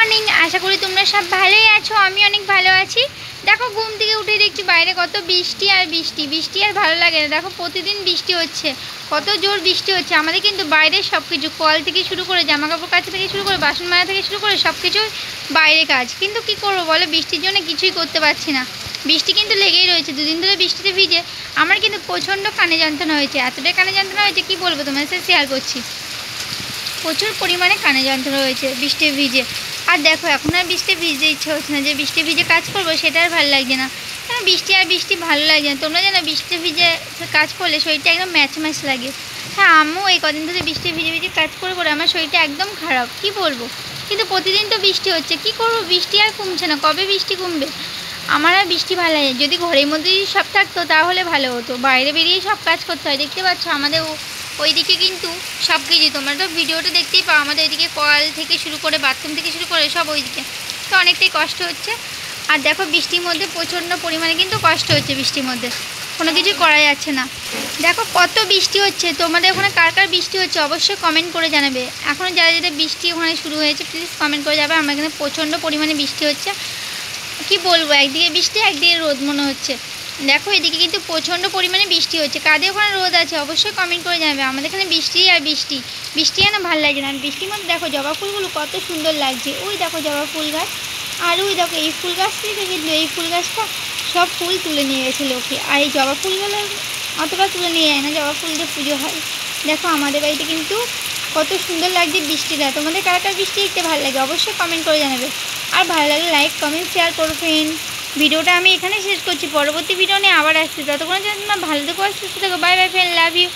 Morning, আশা করি তোমরা সব ভালোই আছো। আমি অনেক ভালো আছি। দেখো ঘুম থেকে উঠে দেখছি বাইরে কত বৃষ্টি আর বৃষ্টি। বৃষ্টি আর ভালো লাগে না। দেখো প্রতিদিন বৃষ্টি হচ্ছে, কত জোর বৃষ্টি হচ্ছে। আমাদের কিন্তু বাইরে সব কিছু, কল থেকে শুরু করে জামা কাপড় কাচা থেকে শুরু করে বাসন মাজা থেকে শুরু করে সব কিছু বাইরে কাজ। কিন্তু কি করবো বলো, বৃষ্টির জন্য কিছুই করতে পারছি না। বৃষ্টি কিন্তু লেগেই রয়েছে। দুদিন ধরে বৃষ্টিতে ভিজে আমার কিন্তু প্রচণ্ড কানে যন্ত্রণা হয়েছে। এতটাই কানে যন্ত্রণা হয়েছে কি বলবো, তোমার সাথে শেয়ার করছি। প্রচুর পরিমাণে কানে যন্ত্রণা হয়েছে বৃষ্টি ভিজে। আর দেখো এখন আর বৃষ্টি ভিজতে ইচ্ছে হচ্ছে না, যে বৃষ্টি ভিজে কাজ করবো সেটা আর ভালো লাগছে না। কেন বৃষ্টি ভালো লাগছে না। তোমরা জানো বৃষ্টি ভিজে কাজ করলে শরীরটা একদম ম্যাচ লাগে। হ্যাঁ, আমিও এই কদিন ধরে বৃষ্টি ভিজে কাজ করে আমার শরীরটা একদম খারাপ, কি বলবো। কিন্তু প্রতিদিন তো বৃষ্টি হচ্ছে, কি করবো, বৃষ্টি আর কমছে না। কবে বৃষ্টি কমবে? আমার আর বৃষ্টি ভালো লাগে। যদি ঘরের মধ্যেই সব থাকতো তাহলে ভালো হতো। বাইরে বেরিয়ে সব কাজ করতে হয়। দেখতে পাচ্ছ আমাদের ওইদিকে কিন্তু সব কিছু, তোমরা তো ভিডিওটা দেখতেই পাও, আমাদের ওইদিকে কল থেকে শুরু করে বাথরুম থেকে শুরু করে সব ওইদিকে। তো অনেকটাই কষ্ট হচ্ছে। আর দেখো বৃষ্টির মধ্যে প্রচণ্ড পরিমাণে কিন্তু কষ্ট হচ্ছে। বৃষ্টির মধ্যে কোনো কিছু করা যাচ্ছে না। দেখো কত বৃষ্টি হচ্ছে। তোমাদের ওখানে কার কার বৃষ্টি হচ্ছে অবশ্যই কমেন্ট করে জানাবে। এখনও যারা বৃষ্টি ওখানে শুরু হয়েছে প্লিজ কমেন্ট করে যাবে। আমার এখানে প্রচণ্ড পরিমাণে বৃষ্টি হচ্ছে, কি বলবো, একদিকে বৃষ্টি একদিকে রোদ মনে হচ্ছে। দেখো এদিকে কিন্তু প্রচণ্ড পরিমাণে বৃষ্টি হচ্ছে। কাদের ওখানে রোদ আছে অবশ্যই কমেন্ট করে জানাবে। আমাদের এখানে বৃষ্টি আর বৃষ্টি যেন ভালো লাগছে না। আর বৃষ্টির মধ্যে দেখো জবা ফুলগুলো কত সুন্দর লাগছে। ওই দেখো জবা ফুল গাছ, আর ওই দেখো এই ফুল গাছ থেকে কিন্তু এই ফুল গাছটা সব ফুল তুলে নিয়ে গেছে লোকে। আর এই জবা ফুলগুলো অতটা তুলে নিয়ে যায় না, জবা ফুল দিয়ে পুজো হয়। দেখো আমাদের বাড়িতে কিন্তু কত সুন্দর লাগছে বৃষ্টিটা। তোমাদের কার কার বৃষ্টি দেখতে ভালো লাগে অবশ্যই কমেন্ট করে জানাবে। আর ভালো লাগলে লাইক কমেন্ট শেয়ার করো ফ্রেন্ড। ভিডিওটা আমি এখানে শেষ করছি, পরবর্তী ভিডিও নিয়ে আবার আসছি। ততক্ষণ জন্য ভালো থেকো, সুস্থ থেকো। Bye bye friend, love you.